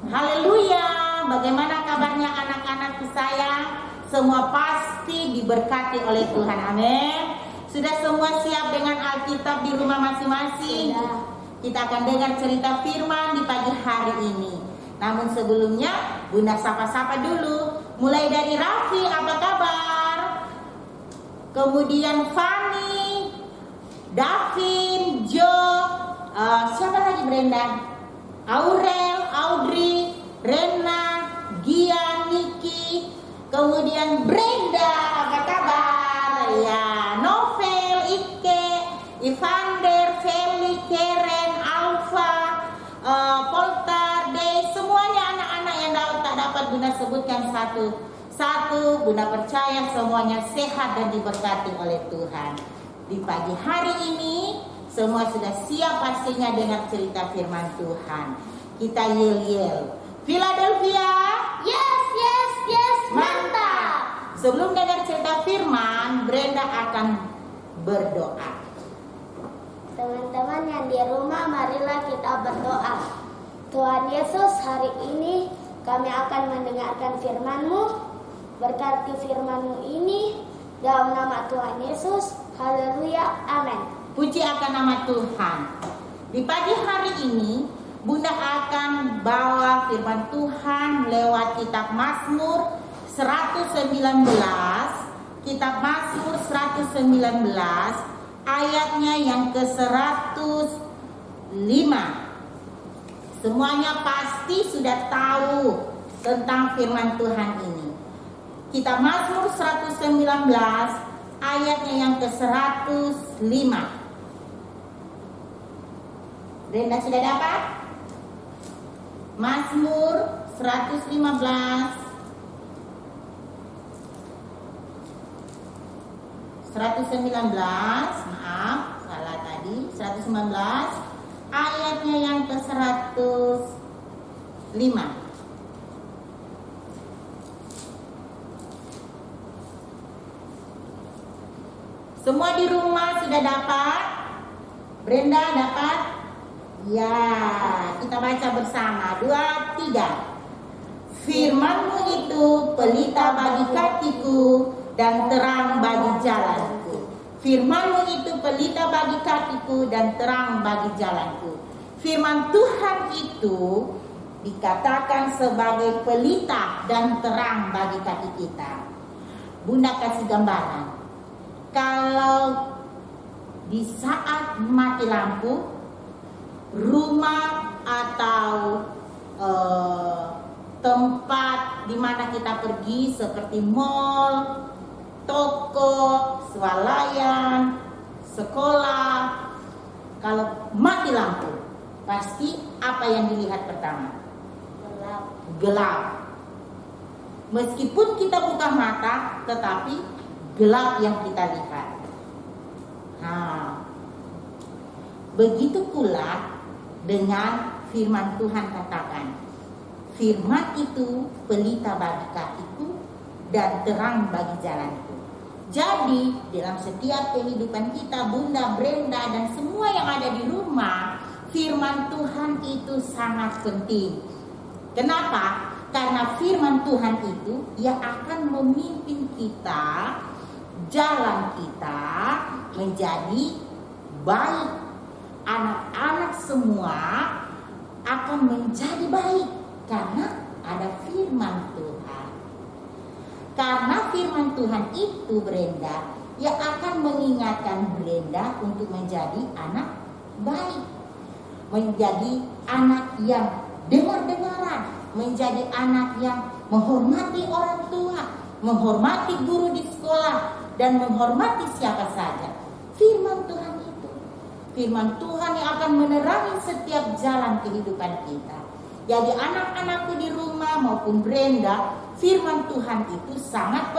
Haleluya. Bagaimana kabarnya anak-anakku sayang? Semua pasti diberkati oleh Tuhan. Amin. Sudah semua siap dengan Alkitab di rumah masing-masing? Kita akan dengar cerita firman di pagi hari ini. Namun sebelumnya, Bunda sapa-sapa dulu. Mulai dari Raffi, apa kabar? Kemudian Fanny, Davin, Jo, siapa lagi Brenda? Aurel, Audrey, Rena, Gia, Niki, kemudian Brenda, apa kabar? Ya, Novel, Ike, Ivander, Feli, Karen, Alfa, Poltar, Day, semuanya anak-anak yang tak dapat Bunda sebutkan satu-satu. Bunda percaya semuanya sehat dan diberkati oleh Tuhan. Di pagi hari ini semua sudah siap pastinya dengar cerita firman Tuhan. Kita yel-yel. Philadelphia. Yes, mantap. Sebelum dengar cerita firman, Brenda akan berdoa. Teman-teman yang di rumah, marilah kita berdoa. Tuhan Yesus, hari ini kami akan mendengarkan firman-Mu. Berkati firman-Mu ini dalam nama Tuhan Yesus. Haleluya, amin. Puji akan nama Tuhan. Di pagi hari ini, Bunda akan bawa firman Tuhan lewat kitab Mazmur 119. Kitab Mazmur 119, ayatnya yang ke-105. Semuanya pasti sudah tahu tentang firman Tuhan ini. Kitab Mazmur 119, ayatnya yang ke-105. Brenda sudah dapat? Mazmur 115 maaf, salah tadi. 119 ayatnya yang ke-105. Semua di rumah sudah dapat? Brenda dapat? Ya, kita baca bersama. 2, 3. Firman-Mu itu pelita bagi kakiku dan terang bagi jalanku. Firman-Mu itu pelita bagi kakiku dan terang bagi jalanku. Firman Tuhan itu dikatakan sebagai pelita dan terang bagi kaki kita. Bunda kasih gambaran. Kalau di saat mati lampu, rumah atau tempat di mana kita pergi seperti mall, toko, swalayan, sekolah, kalau mati lampu, pasti apa yang dilihat pertama? Gelap. Meskipun kita buka mata, tetapi gelap yang kita lihat. Begitu pula dengan firman Tuhan katakan, firman itu pelita bagi kakiku dan terang bagi jalanku. Jadi dalam setiap kehidupan kita, Bunda, Brenda, dan semua yang ada di rumah, firman Tuhan itu sangat penting. Kenapa? Karena firman Tuhan itu yang akan memimpin kita, jalan kita menjadi baik. Anak-anak semua akan menjadi baik karena ada firman Tuhan. Karena firman Tuhan itu, Brenda, yang akan mengingatkan Brenda untuk menjadi anak baik, menjadi anak yang dengar-dengaran, menjadi anak yang menghormati orang tua, menghormati guru di sekolah, dan menghormati siapa saja. Firman Tuhan itu, firman Tuhan yang akan menerangi setiap jalan kehidupan kita. Jadi anak-anakku di rumah maupun Brenda, firman Tuhan itu sangat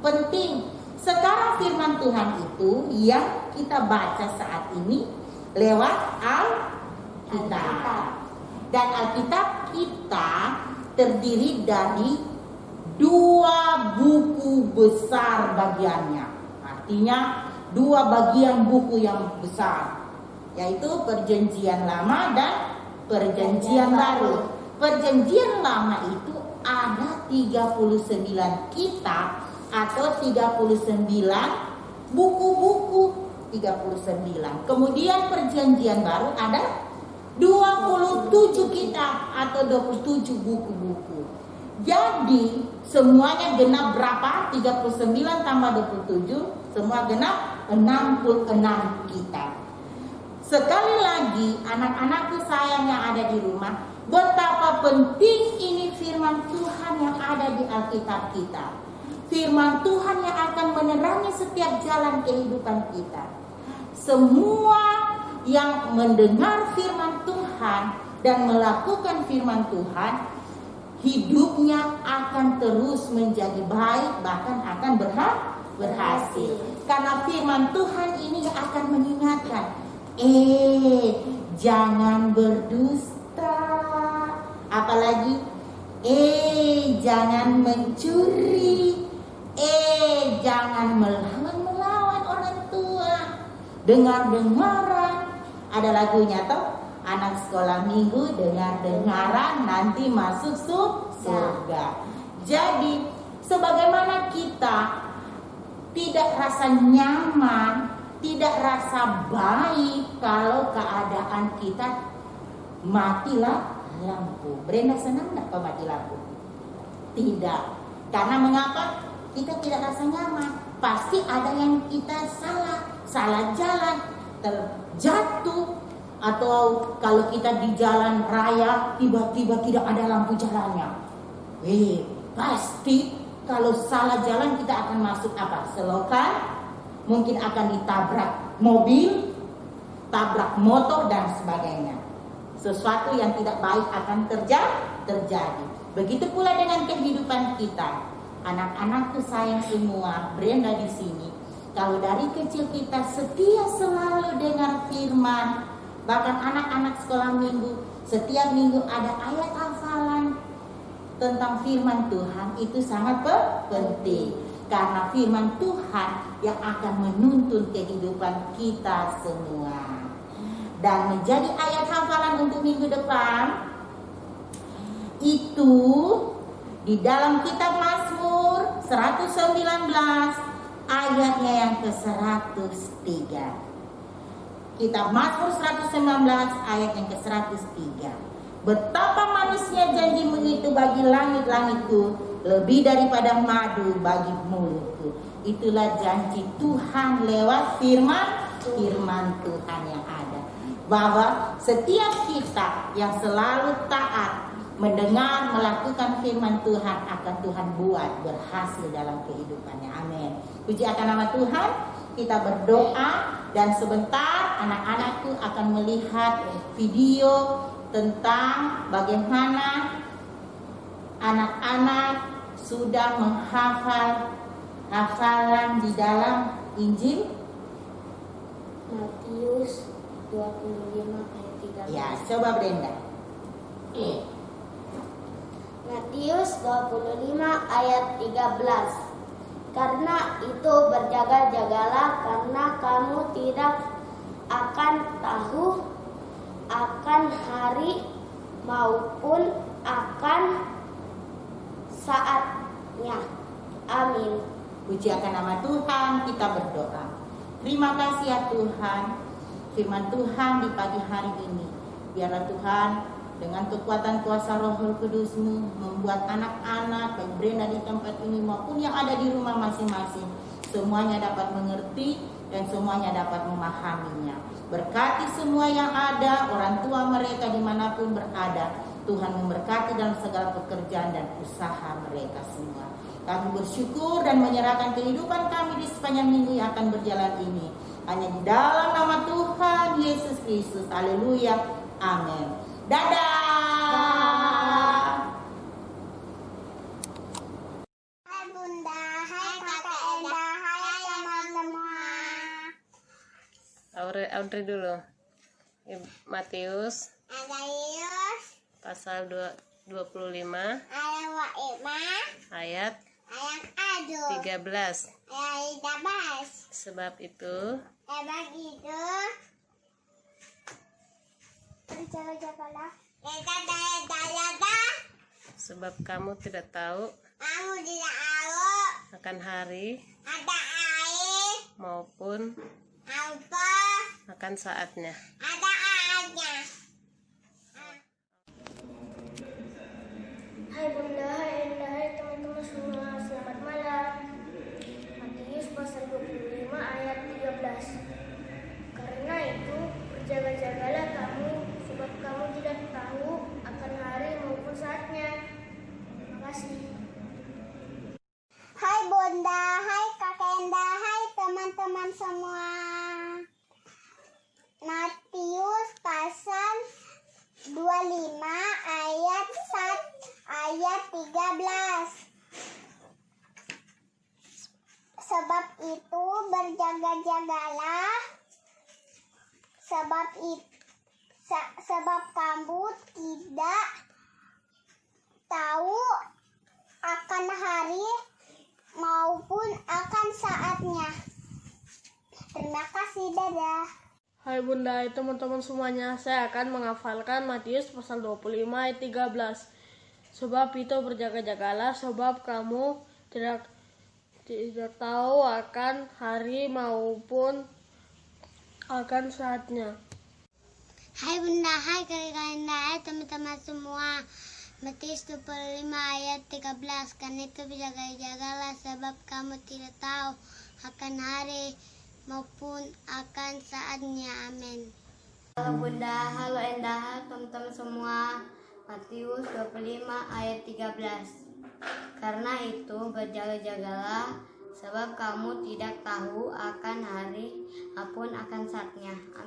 penting. Sekarang firman Tuhan itu yang kita baca saat ini lewat Alkitab. Dan Alkitab kita terdiri dari 2 buku besar bagiannya. Artinya 2 bagian buku yang besar, yaitu Perjanjian Lama dan Perjanjian Baru. Perjanjian Lama itu ada 39 kitab atau 39 buku-buku, 39. Kemudian Perjanjian Baru ada 27 kitab atau 27 buku-buku. Jadi semuanya genap berapa? 39 tambah 27, semua genap 66 kitab. Sekali lagi, anak-anakku sayang yang ada di rumah, betapa penting ini firman Tuhan yang ada di Alkitab kita. Firman Tuhan yang akan menerangi setiap jalan kehidupan kita. Semua yang mendengar firman Tuhan dan melakukan firman Tuhan, hidupnya akan terus menjadi baik, bahkan akan berhasil. Karena firman Tuhan ini akan mengingatkan, jangan berdusta, apalagi jangan mencuri, jangan melawan orang tua. Dengar-dengaran, ada lagunya toh, anak sekolah minggu dengar-dengaran nanti masuk surga. Jadi sebagaimana kita tidak rasa nyaman, tidak rasa baik kalau keadaan kita matilah lampu. Brenda senang nggak kalau mati lampu? Tidak. Karena mengapa? Kita tidak rasa nyaman. Pasti ada yang kita salah jalan, terjatuh, atau kalau kita di jalan raya tiba-tiba tidak ada lampu jalannya. Pasti kalau salah jalan kita akan masuk apa? Selokan, mungkin akan ditabrak mobil, tabrak motor dan sebagainya. Sesuatu yang tidak baik akan terjadi. Begitu pula dengan kehidupan kita. Anak-anakku sayang semua, Brenda di sini. Kalau dari kecil kita setia selalu dengar firman, bahkan anak-anak sekolah minggu, setiap minggu ada ayat hafalan tentang firman Tuhan, itu sangat penting. Karena firman Tuhan yang akan menuntun kehidupan kita semua. Dan menjadi ayat hafalan untuk minggu depan, itu di dalam kitab Mazmur 119 ayatnya yang ke-103. Kitab Mazmur 119 ayat yang ke-103. Betapa manisnya janjimu itu bagi langit-langitku, lebih daripada madu bagi mulutku. Itulah janji Tuhan lewat firman Tuhan yang ada. Bahwa setiap kita yang selalu taat mendengar, melakukan firman Tuhan, akan Tuhan buat berhasil dalam kehidupannya. Amin. Puji akan nama Tuhan. Kita berdoa dan sebentar anak-anakku akan melihat video tentang bagaimana anak-anak sudah menghafal hafalan di dalam Injil Matius 25 ayat 13. Ya, coba Brenda. Matius 25 ayat 13. Karena itu berjaga-jagalah, karena kamu tidak akan tahu akan hari maupun akan saatnya. Amin. Puji akan nama Tuhan, kita berdoa. Terima kasih ya Tuhan, firman Tuhan di pagi hari ini. Biarlah Tuhan dengan kekuatan kuasa Roh Kudus-Mu membuat anak-anak baik Brenda di tempat ini maupun yang ada di rumah masing-masing semuanya dapat mengerti dan semuanya dapat memahaminya. Berkati semua yang ada, orang tua mereka dimanapun berada. Tuhan memberkati dalam segala pekerjaan dan usaha mereka semua. Kami bersyukur dan menyerahkan kehidupan kami di sepanjang minggu yang akan berjalan ini hanya di dalam nama Tuhan Yesus Kristus. Haleluya. Amin. Dadah. Hai Bunda, hai Kakak Eda, hai teman-teman. Audrey dulu. Matius pasal 25 ayat 13. Sebab itu berjaga-jagalah, Sebab kamu tidak tahu akan hari maupun akan saatnya. Hai Bunda, hai Enda, hai teman-teman semua, selamat malam. Matius pasal 25 ayat 13. Karena itu, berjaga-jagalah kamu, sebab kamu tidak tahu akan hari maupun saatnya. Terima kasih. Hai Bunda, hai Kakak Enda, hai teman-teman semua. Matius pasal 25 ayat 13. Sebab itu berjaga-jagalah, sebab kamu tidak tahu akan hari maupun akan saatnya. Terima kasih, dadah. Hai Bunda, hai teman-teman semuanya, saya akan menghafalkan Matius pasal 25 ayat 13. Sebab itu berjaga-jagalah, sebab kamu tidak tahu akan hari maupun akan saatnya. Hai Bunda, hai Kakak Enda, hai teman-teman semua. Matius 25 ayat 13. Karena itu berjaga-jagalah, sebab kamu tidak tahu akan hari maupun akan saatnya. Amin. Halo Bunda, halo Enda, halo teman-teman semua. Matius 25 ayat 13. Karena itu berjaga-jagalah, sebab kamu tidak tahu akan hari maupun akan saatnya. Amin.